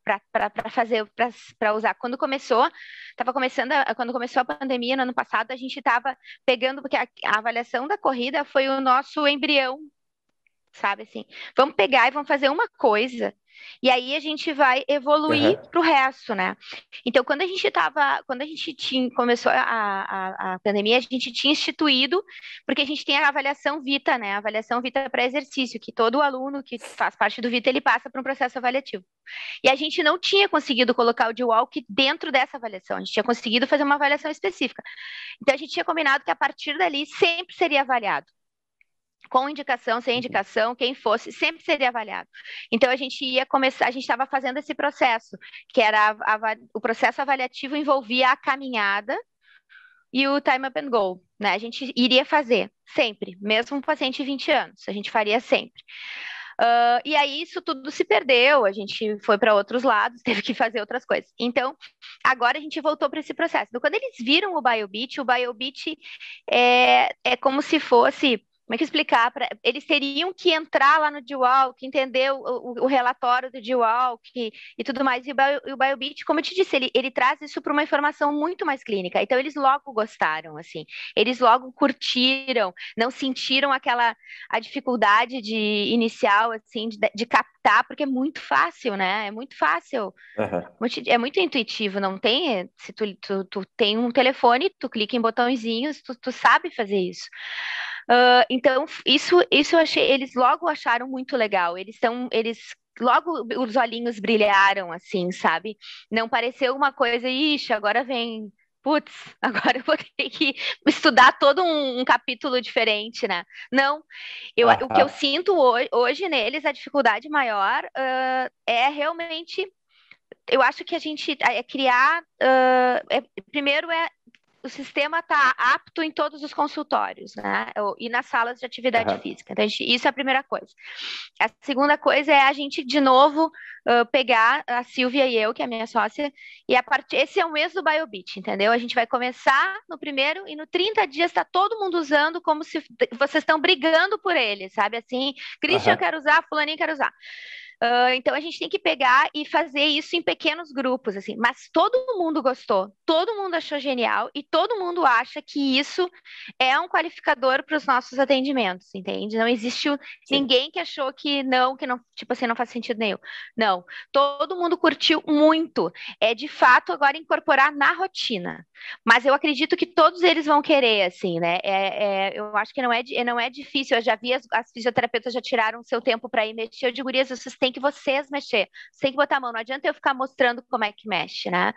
fazer, para usar. Quando começou a pandemia no ano passado, a gente estava pegando, porque a avaliação da corrida foi o nosso embrião, sabe, assim. Vamos pegar e vamos fazer uma coisa, e aí a gente vai evoluir Uhum. para o resto, né? Então, quando a gente começou a pandemia, a gente tinha instituído, porque a gente tem a avaliação Vita, né? A avaliação Vita para exercício, que todo aluno que faz parte do Vita, ele passa por um processo avaliativo. E a gente não tinha conseguido colocar o D-Walk dentro dessa avaliação, a gente tinha conseguido fazer uma avaliação específica. Então, a gente tinha combinado que a partir dali sempre seria avaliado com indicação, sem indicação, quem fosse, sempre seria avaliado. Então a gente ia começar, a gente estava fazendo esse processo, que era o processo avaliativo envolvia a caminhada e o time up and go, né? A gente iria fazer sempre, mesmo um paciente de 20 anos, a gente faria sempre. E aí isso tudo se perdeu, a gente foi para outros lados, teve que fazer outras coisas. Então, agora a gente voltou para esse processo. Então, quando eles viram o BioBit é como se fosse como é que explicar? Eles teriam que entrar lá no D-Walk, entender o relatório do D-Walk e tudo mais. E o BioBeat, como eu te disse, ele traz isso para uma informação muito mais clínica. Então, eles logo gostaram, assim. Eles logo curtiram, não sentiram a dificuldade inicial, assim, de captar, porque é muito fácil, né? É muito fácil. Aham, É muito intuitivo, não tem? Se tu tem um telefone, tu clica em botõezinhos, tu sabe fazer isso. Então, isso eu achei, eles logo acharam muito legal. Eles logo os olhinhos brilharam, assim, sabe? Não pareceu uma coisa, ixi, agora vem. Putz, agora eu vou ter que estudar todo um capítulo diferente, né? Não, o que eu aham, sinto hoje neles, a dificuldade maior, é realmente eu acho que a gente é criar. Primeiro o sistema está apto em todos os consultórios, né? E nas salas de atividade aham, física. Então, isso é a primeira coisa. A segunda coisa é a gente, de novo, pegar a Silvia e eu, que é a minha sócia, e esse é o mês do BioBeat, entendeu? A gente vai começar no primeiro e no 30 dias está todo mundo usando como se vocês estão brigando por ele, sabe? Assim, Christian, eu aham. quero usar, fulaninho quer usar. Então a gente tem que pegar e fazer isso em pequenos grupos, assim. Mas todo mundo gostou, todo mundo achou genial e todo mundo acha que isso é um qualificador para os nossos atendimentos, entende? Não existe Sim. ninguém que achou que não, tipo assim, não faz sentido nenhum. Não, todo mundo curtiu muito. É de fato agora incorporar na rotina. Mas eu acredito que todos eles vão querer, assim, né? Eu acho que não é difícil. Eu já vi as fisioterapeutas já tiraram seu tempo para ir mexer. Eu digo, gurias, vocês têm que vocês mexer. Vocês têm que botar a mão. Não adianta eu ficar mostrando como é que mexe, né?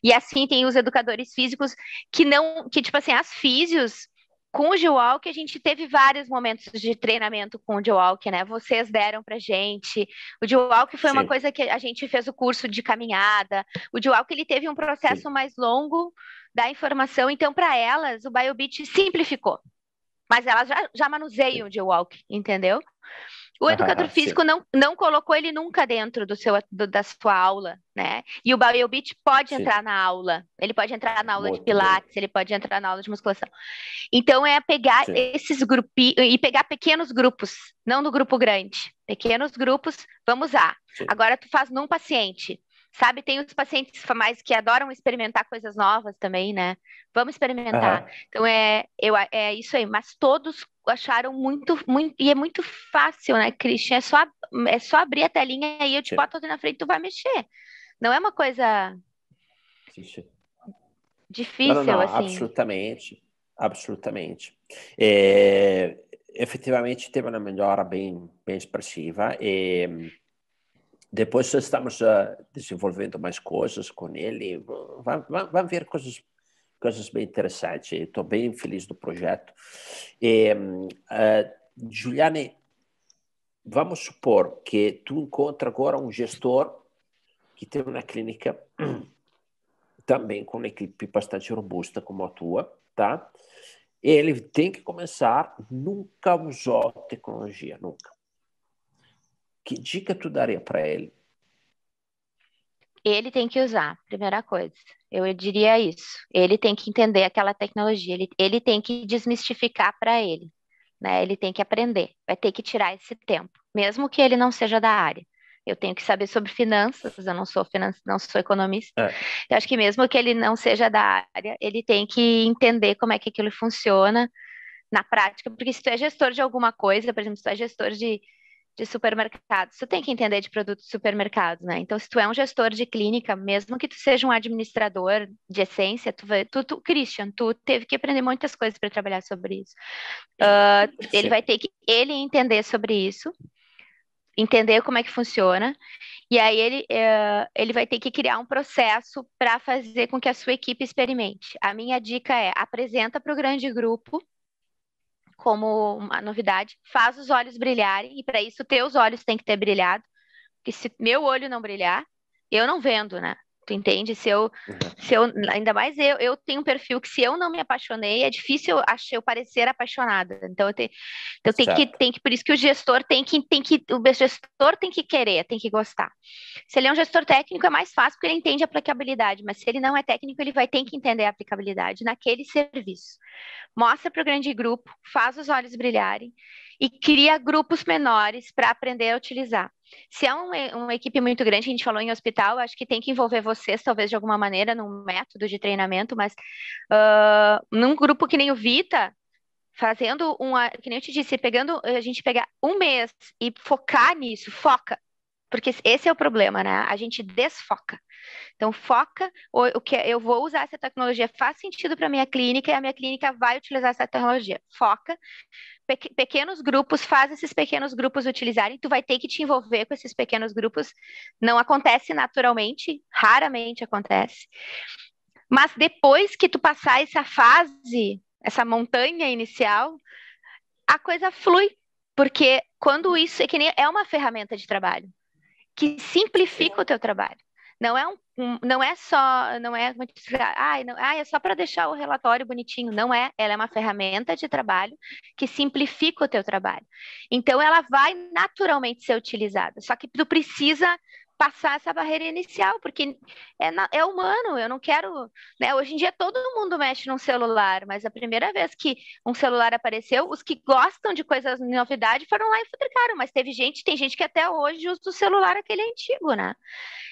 E assim tem os educadores físicos que não, que tipo assim, as físios com o G-Walk, a gente teve vários momentos de treinamento com o G-Walk, né? Vocês deram pra gente. O G-Walk foi uma Sim, coisa que a gente fez o curso de caminhada. O G-Walk, ele teve um sim. processo mais longo da informação, então para elas o BioBeat simplificou. Mas elas já Sim. manuseiam o G-Walk, entendeu? O educador Aham, sim, físico não colocou ele nunca dentro da sua aula, né? E o BioBeat pode sim. entrar na aula. Ele pode entrar na aula de Muito bem. pilates, ele pode entrar na aula de musculação. Então é pegar Sim. esses grupos e pegar pequenos grupos, não no grupo grande. Pequenos grupos, vamos lá. Sim. Agora tu faz num paciente. Sabe, tem os pacientes mais que adoram experimentar coisas novas também, né? Vamos experimentar. Aham. Então é isso aí, mas todos acharam muito, muito, e é muito fácil, né, Christian? É só abrir a telinha e eu te Sim. boto ali na frente e tu vai mexer. Não é uma coisa Sim, sim. Não, não, difícil, não, assim. absolutamente, absolutamente. É, efetivamente teve uma melhora bem expressiva e depois estamos desenvolvendo mais coisas com ele. Vai ver coisas bem interessantes. Estou bem feliz do projeto. E, Juliane, vamos supor que tu encontra agora um gestor que tem uma clínica também com uma equipe bastante robusta como a tua, tá? Ele tem que começar, nunca usou tecnologia, nunca. Que dica tu daria para ele? Ele tem que usar, primeira coisa. Eu diria isso. Ele tem que entender aquela tecnologia, ele tem que desmistificar para ele, né? Ele tem que aprender, vai ter que tirar esse tempo, mesmo que ele não seja da área. Eu tenho que saber sobre finanças, eu não sou economista. É, Eu acho que mesmo que ele não seja da área, ele tem que entender como é que aquilo funciona na prática, porque se tu é gestor de alguma coisa, por exemplo, se tu é gestor de supermercados, tu tem que entender de produtos de supermercados, né? Então, se tu é um gestor de clínica, mesmo que tu seja um administrador de essência, Christian, tu teve que aprender muitas coisas para trabalhar sobre isso. Ele sim, vai ter que ele entender sobre isso, entender como é que funciona, e aí ele vai ter que criar um processo para fazer com que a sua equipe experimente. A minha dica é apresenta para o grande grupo como uma novidade, faz os olhos brilharem, e para isso teus olhos têm que ter brilhado, porque se meu olho não brilhar, eu não vendo, né? Tu entende? Ainda mais eu tenho um perfil que se eu não me apaixonei, é difícil eu parecer apaixonada. Então Certo. por isso que o gestor tem que querer, tem que gostar. Se ele é um gestor técnico, é mais fácil porque ele entende a aplicabilidade, mas se ele não é técnico, ele vai ter que entender a aplicabilidade naquele serviço. Mostra para o grande grupo, faz os olhos brilharem e cria grupos menores para aprender a utilizar. Se é uma equipe muito grande, a gente falou em hospital, acho que tem que envolver vocês, talvez de alguma maneira, num método de treinamento, mas num grupo que nem o Vita, fazendo que nem eu te disse, a gente pegar um mês e focar nisso, foca. Porque esse é o problema, né? A gente desfoca. Então, foca o que eu vou usar essa tecnologia, faz sentido para a minha clínica e a minha clínica vai utilizar essa tecnologia. Foca, pequenos grupos, faz esses pequenos grupos utilizarem, tu vai ter que te envolver com esses pequenos grupos. Não acontece naturalmente, raramente acontece. Mas depois que tu passar essa fase, essa montanha inicial, a coisa flui. Porque quando isso é uma ferramenta de trabalho que simplifica o teu trabalho. Não é só, não é, é só para deixar o relatório bonitinho. Não é, ela é uma ferramenta de trabalho que simplifica o teu trabalho. Então, ela vai naturalmente ser utilizada. Só que tu precisa passar essa barreira inicial, porque é humano, eu não quero, né? Hoje em dia todo mundo mexe num celular, mas a primeira vez que um celular apareceu, os que gostam de coisas de novidade foram lá e futricaram, mas tem gente que até hoje usa o celular aquele antigo, né?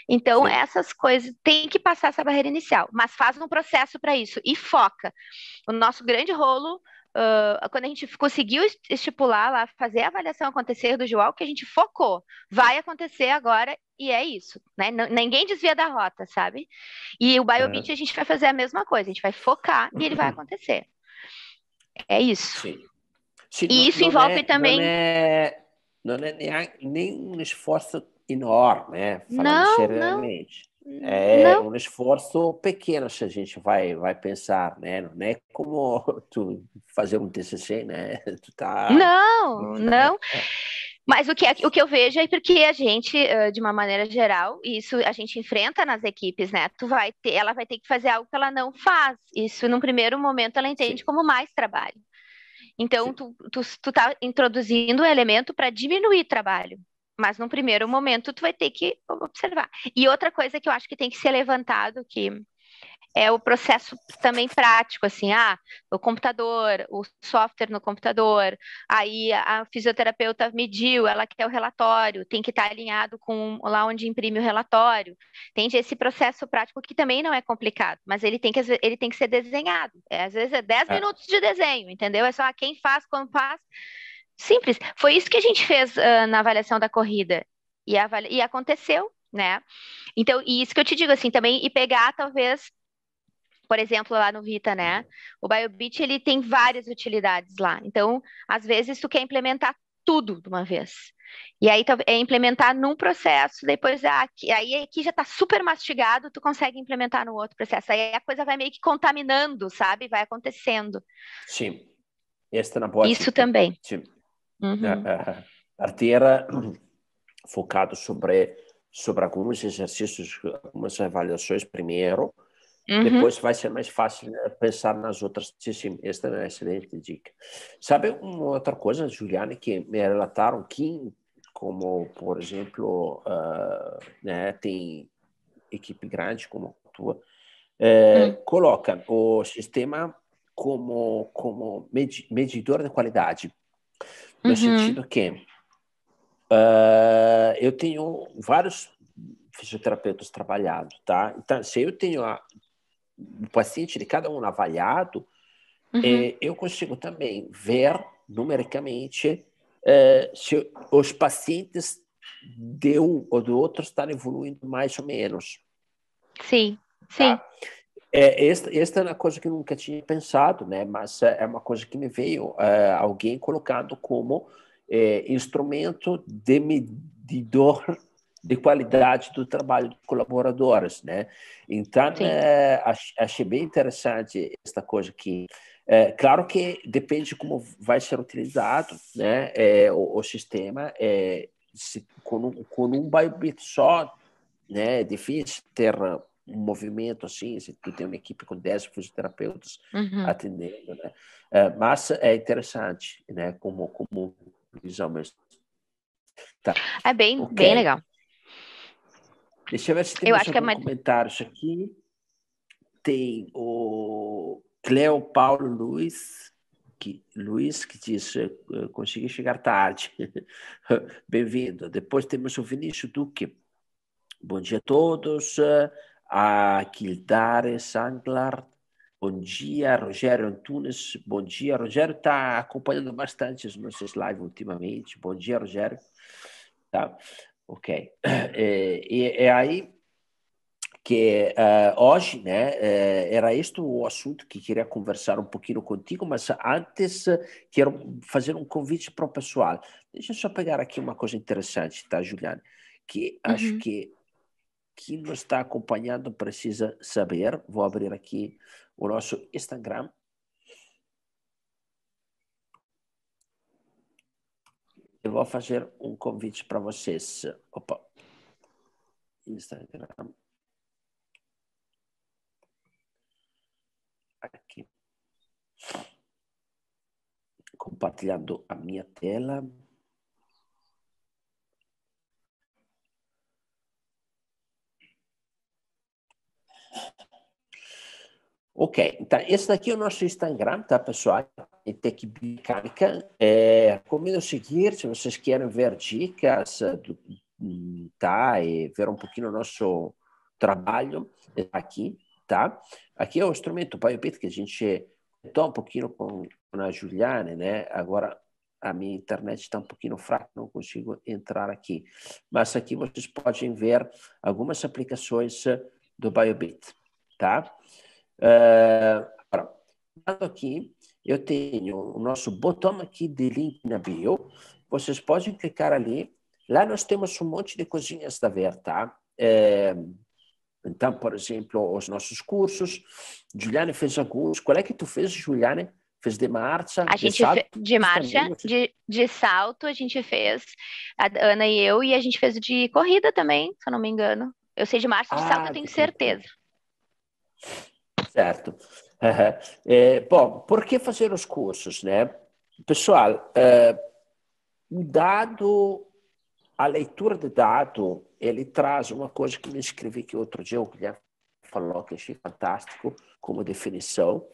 Então, Sim. essas coisas tem que passar essa barreira inicial, mas faz um processo para isso e foca. O nosso grande rolo, quando a gente conseguiu estipular lá, fazer a avaliação acontecer do João, que a gente focou, vai acontecer agora e é isso, né? Ninguém desvia da rota, sabe? E o BioBeat a gente vai fazer a mesma coisa, a gente vai focar e ele vai acontecer. É isso. Sim. Sim, E isso envolve também. não é nem um esforço enorme, né? Falando Não, não, seriamente. É não. um esforço pequeno se a gente vai pensar, né? Não é como tu fazer um TCC, né? Tu tá, Não, não. Mas o que eu vejo é porque a gente, de uma maneira geral, isso a gente enfrenta nas equipes, né? Ela vai ter que fazer algo que ela não faz. Isso, num primeiro momento, ela entende sim, como mais trabalho. Então, sim, tu tá introduzindo um elemento para diminuir trabalho. Mas num primeiro momento, tu vai ter que observar. E outra coisa que eu acho que tem que ser levantado, que é o processo também prático, assim, o computador, o software no computador, aí a fisioterapeuta mediu, ela quer o relatório, tem que estar alinhado com lá onde imprime o relatório. Entende? Esse processo prático que também não é complicado, mas ele tem que ser desenhado. Às vezes é 10 é, minutos de desenho, entendeu? É só quem faz, quando faz. Simples. Foi isso que a gente fez na avaliação da corrida. E aconteceu, né? Então, e isso que eu te digo assim também, e pegar talvez por exemplo, lá no Vita, né? O BioBeat, ele tem várias utilidades lá. Então, às vezes, tu quer implementar tudo de uma vez. E aí é implementar num processo, depois aí aqui já está super mastigado, tu consegue implementar no outro processo. Aí a coisa vai meio que contaminando, sabe? Vai acontecendo. sim. Esta é uma boa Isso dica. também. Sim. Uhum. Partir focado sobre alguns exercícios, algumas avaliações primeiro. Uhum. Depois vai ser mais fácil pensar nas outras. Sim, esta é uma excelente dica. Sabe uma outra coisa, Juliane, que me relataram que, como, por exemplo, né, tem equipe grande como a tua, Uhum. coloca o sistema como medidor de qualidade, no Uhum. sentido que eu tenho vários fisioterapeutas trabalhando, tá? Então, se eu tenho o paciente de cada um avaliado, Uhum. eu consigo também ver numericamente se os pacientes de um ou do outro estão evoluindo mais ou menos. Sim, sim. Tá? Esta é uma coisa que eu nunca tinha pensado, né? Mas é uma coisa que me veio alguém colocado como instrumento de medidor de qualidade do trabalho dos colaboradores, né? Então, Sim. achei bem interessante esta coisa aqui. Claro que depende de como vai ser utilizado, né? O sistema, com um byte só, né? É difícil ter um movimento assim, se tu tem uma equipe com 10 fisioterapeutas Uhum. atendendo, né? Mas é interessante, né? Como visão mesmo. Tá, É bem, ok. bem legal. Deixa eu ver se Eu temos acho que é algum uma... comentário aqui. Tem o Cleo Paulo Luiz que diz, consegui chegar tarde. Bem-vindo. Depois temos o Vinícius Duque. Bom dia a todos. A Kildare Sanglar. Bom dia, Rogério Antunes. Bom dia, Rogério está acompanhando bastante os nossos lives ultimamente. Bom dia, Rogério. Tá? Ok. É aí que hoje, né, era este o assunto que queria conversar um pouquinho contigo, mas antes quero fazer um convite para o pessoal. Deixa eu só pegar aqui uma coisa interessante, tá, Juliana? Que acho Uhum. que quem nos está acompanhando precisa saber. Vou abrir aqui o nosso Instagram. Eu vou fazer um convite para vocês. Opa, Instagram. Aqui. Compartilhando a minha tela. Ok, então esse daqui é o nosso Instagram, tá, pessoal? Em Tech Mecânica. Recomendo seguir, se vocês querem ver dicas, tá? E ver um pouquinho o nosso trabalho aqui, tá? Aqui é o instrumento BioBit que a gente está um pouquinho com a Juliane, né? Agora a minha internet está um pouquinho fraca, não consigo entrar aqui. Mas aqui vocês podem ver algumas aplicações do BioBit, tá? Aqui eu tenho o nosso botão aqui de link na bio. Vocês podem clicar ali. Lá nós temos um monte de coisinhas da ver, tá? Então, por exemplo, os nossos cursos. Juliane fez alguns. Qual é que tu fez, Juliane? Fez de marcha, A de gente salto de também? marcha, de salto, a gente fez, a Ana e eu, e a gente fez de corrida também, se eu não me engano. Eu sei de marcha, de salto eu tenho De corrida. certeza. Certo. Bom, por que fazer os cursos, né? Pessoal, o dado, a leitura de dado, ele traz uma coisa que me escrevi que outro dia o Guilherme falou, que eu achei fantástico como definição.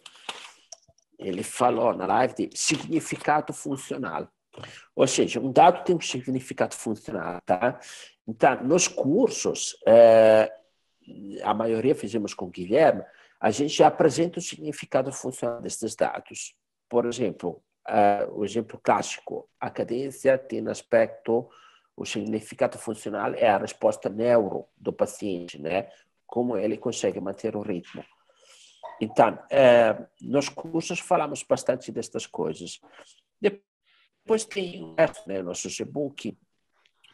Ele falou na live de significado funcional. Ou seja, um dado tem um significado funcional, tá? Então, nos cursos, a maioria fizemos com o Guilherme, a gente já apresenta o significado funcional desses dados. Por exemplo, o exemplo clássico, a cadência tem aspecto, o significado funcional é a resposta neuro do paciente, né? Como ele consegue manter o ritmo. Então, nos cursos falamos bastante destas coisas. Depois tem o resto, né? Nosso e-book,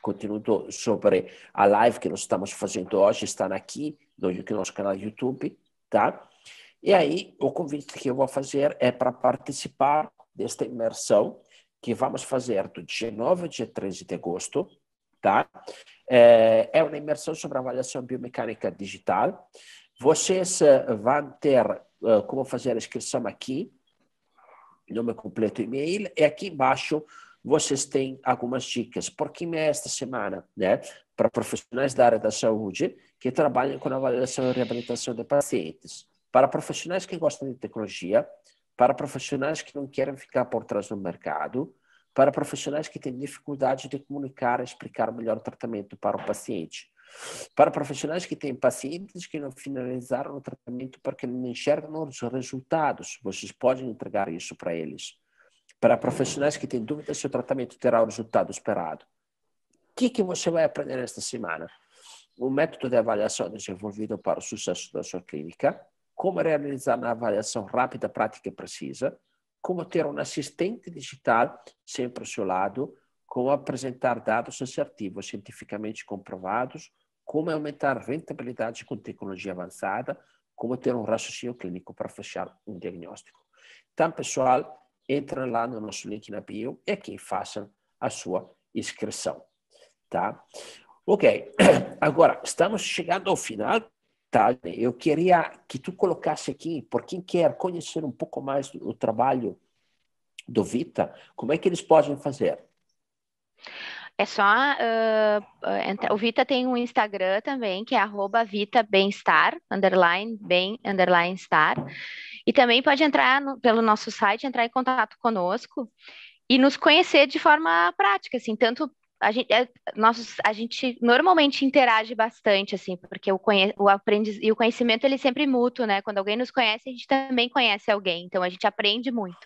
conteúdo sobre a live que nós estamos fazendo hoje, está aqui no nosso canal YouTube, tá? E aí, o convite que eu vou fazer é para participar desta imersão que vamos fazer do dia 9 ao dia 13 de agosto, tá? É uma imersão sobre avaliação biomecânica digital. Vocês vão ter como fazer a inscrição aqui, nome completo, e-mail, e aqui embaixo vocês têm algumas dicas. Por que é esta semana, né? Para profissionais da área da saúde que trabalham com avaliação e reabilitação de pacientes, para profissionais que gostam de tecnologia, para profissionais que não querem ficar por trás do mercado, para profissionais que têm dificuldade de comunicar e explicar o melhor tratamento para o paciente. Para profissionais que têm pacientes que não finalizaram o tratamento porque não enxergam os resultados, vocês podem entregar isso para eles. Para profissionais que têm dúvidas se o tratamento terá o resultado esperado. O que você vai aprender esta semana? Um método de avaliação desenvolvido para o sucesso da sua clínica, como realizar uma avaliação rápida, prática e precisa, como ter um assistente digital sempre ao seu lado, como apresentar dados assertivos cientificamente comprovados, como aumentar a rentabilidade com tecnologia avançada, como ter um raciocínio clínico para fechar um diagnóstico. Então, pessoal, entrem lá no nosso link na bio e aqui façam a sua inscrição, tá? Ok, agora estamos chegando ao final Tá? Eu queria que tu colocasse aqui, por quem quer conhecer um pouco mais do trabalho do Vita, como é que eles podem fazer? É só entrar. O Vita tem um Instagram também, que é @Vita Bem-Estar, underline, bem, underline, estar. E também pode entrar pelo nosso site, entrar em contato conosco e nos conhecer de forma prática, assim, tanto a gente normalmente interage bastante, assim, porque o conhecimento ele é sempre mútuo, né? Quando alguém nos conhece, a gente também conhece alguém, então a gente aprende muito.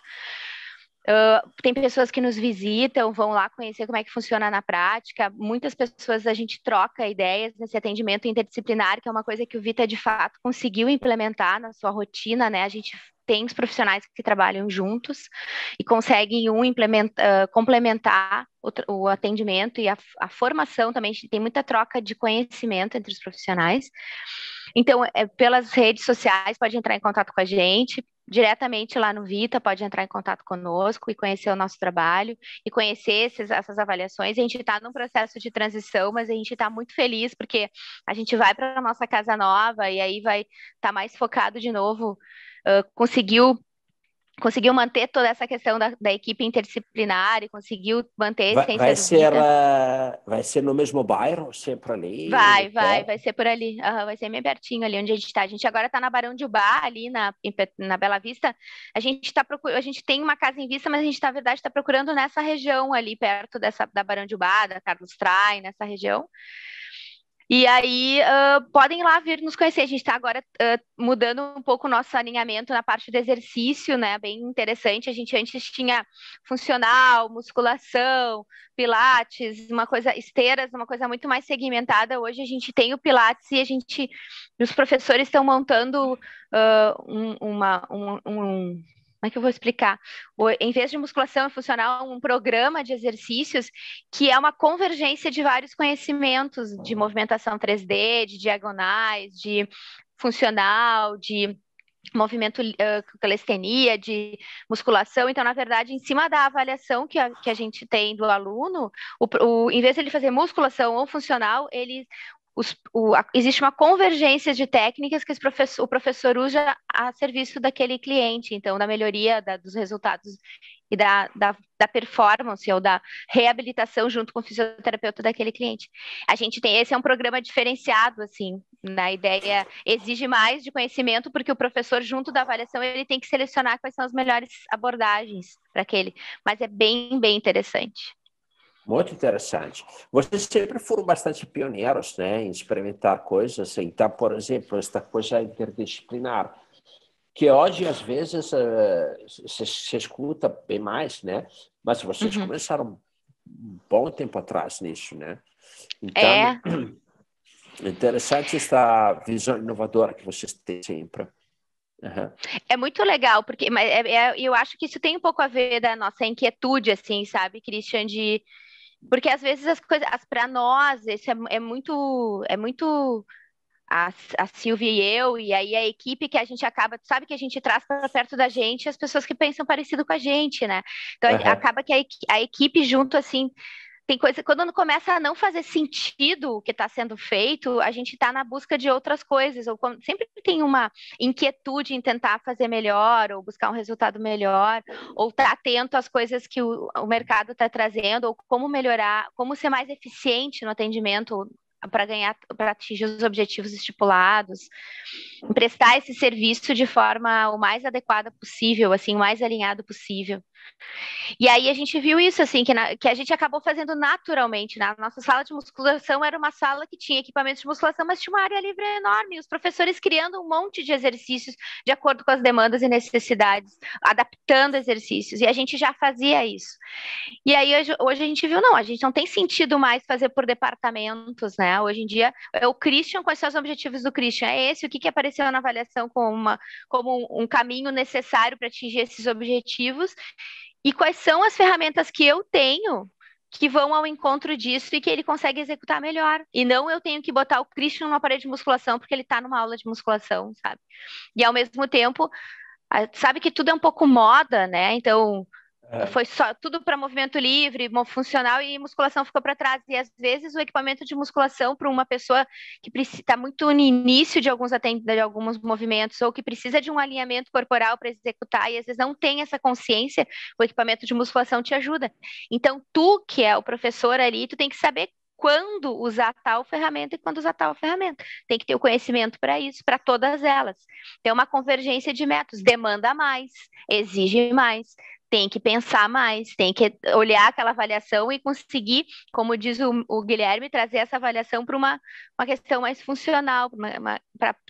Tem pessoas que nos visitam, vão lá conhecer como é que funciona na prática. Muitas pessoas a gente troca ideias nesse atendimento interdisciplinar, que é uma coisa que o Vita de fato conseguiu implementar na sua rotina, né? A gente tem os profissionais que trabalham juntos e conseguem complementar o atendimento e a formação também. A gente tem muita troca de conhecimento entre os profissionais. Então, pelas redes sociais, pode entrar em contato com a gente, diretamente lá no Vita, pode entrar em contato conosco e conhecer o nosso trabalho e conhecer essas avaliações. A gente está num processo de transição, mas a gente está muito feliz porque a gente vai para a nossa casa nova e aí vai estar mais focado de novo. Conseguiu manter toda essa questão da equipe interdisciplinar e conseguiu manter a essência do Vita. Vai ser no mesmo bairro, sempre ali, Vai ser por ali. Vai ser bem pertinho ali onde a gente está. A gente agora está na Barão de Ubá, ali na Bela Vista. A gente tem uma casa em vista, mas a gente, na verdade, está procurando nessa região ali, perto da Barão de Ubá, da Carlos Trai, nessa região. E aí, podem ir lá vir nos conhecer. A gente está agora mudando um pouco o nosso alinhamento na parte do exercício, né? Bem interessante. A gente antes tinha funcional, musculação, pilates, esteiras, uma coisa muito mais segmentada. Hoje a gente tem o pilates e os professores estão montando como é que eu vou explicar? Em vez de musculação funcional, um programa de exercícios que é uma convergência de vários conhecimentos de movimentação 3D, de diagonais, de funcional, de movimento, calistenia, de musculação. Então, na verdade, em cima da avaliação que a gente tem do aluno, em vez de ele fazer musculação ou funcional, existe uma convergência de técnicas que o professor usa a serviço daquele cliente, então, da melhoria dos resultados e da performance ou da reabilitação junto com o fisioterapeuta daquele cliente. Esse é um programa diferenciado, assim, na ideia, exige mais de conhecimento, porque o professor, junto da avaliação, ele tem que selecionar quais são as melhores abordagens para aquele, mas é bem, bem interessante. Muito interessante. Vocês sempre foram bastante pioneiros, né, em experimentar coisas. Então, por exemplo, esta coisa interdisciplinar, que hoje, às vezes, se escuta bem mais, né? Mas vocês começaram um bom tempo atrás nisso, né? Então, interessante esta visão inovadora que vocês têm sempre. Uhum. É muito legal, porque eu acho que isso tem um pouco a ver da nossa inquietude, assim, sabe, Christian, porque às vezes as coisas, para nós, isso é muito a Silvia e eu, e aí a equipe que a gente acaba, sabe, que a gente traz para perto da gente as pessoas que pensam parecido com a gente, né? Então acaba que a equipe junto, assim, tem coisa, quando começa a não fazer sentido o que está sendo feito, a gente está na busca de outras coisas, ou sempre tem uma inquietude em tentar fazer melhor, ou buscar um resultado melhor, ou estar atento às coisas que o mercado está trazendo, ou como melhorar, como ser mais eficiente no atendimento para atingir os objetivos estipulados, prestar esse serviço de forma o mais adequada possível, assim, o mais alinhado possível. E aí a gente viu isso, assim, que a gente acabou fazendo naturalmente, né? A nossa sala de musculação era uma sala que tinha equipamentos de musculação, mas tinha uma área livre enorme, os professores criando um monte de exercícios de acordo com as demandas e necessidades, adaptando exercícios, e a gente já fazia isso. E aí hoje a gente viu, não, a gente não tem sentido mais fazer por departamentos, né? Hoje em dia, é o Christian, quais são os objetivos do Christian? É esse, o que apareceu na avaliação como um caminho necessário para atingir esses objetivos, e quais são as ferramentas que eu tenho que vão ao encontro disso e que ele consegue executar melhor. E não eu tenho que botar o Christian numa parede de musculação porque ele está numa aula de musculação, sabe? E ao mesmo tempo, sabe que tudo é um pouco moda, né? Então, Ah, foi só tudo para movimento livre, funcional e musculação ficou para trás. E às vezes o equipamento de musculação para uma pessoa que está muito no início de alguns movimentos ou que precisa de um alinhamento corporal para executar e às vezes não tem essa consciência, o equipamento de musculação te ajuda. Então, tu que é o professor ali, tu tem que saber quando usar tal ferramenta e quando usar tal ferramenta. Tem que ter o conhecimento para isso, para todas elas. Tem uma convergência de métodos, demanda mais, exige mais, tem que pensar mais, tem que olhar aquela avaliação e conseguir, como diz o Guilherme, trazer essa avaliação para uma questão mais funcional,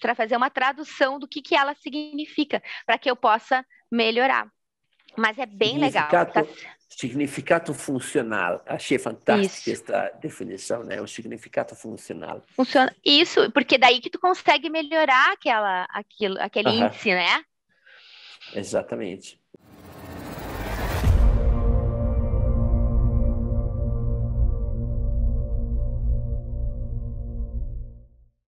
para fazer uma tradução do que ela significa, para que eu possa melhorar. Mas é bem legal. Tá? Significado funcional. Achei fantástica Isso. esta definição, né? O significado funcional. Funciona. Isso, porque daí que tu consegue melhorar aquele Aham, índice, né? exatamente.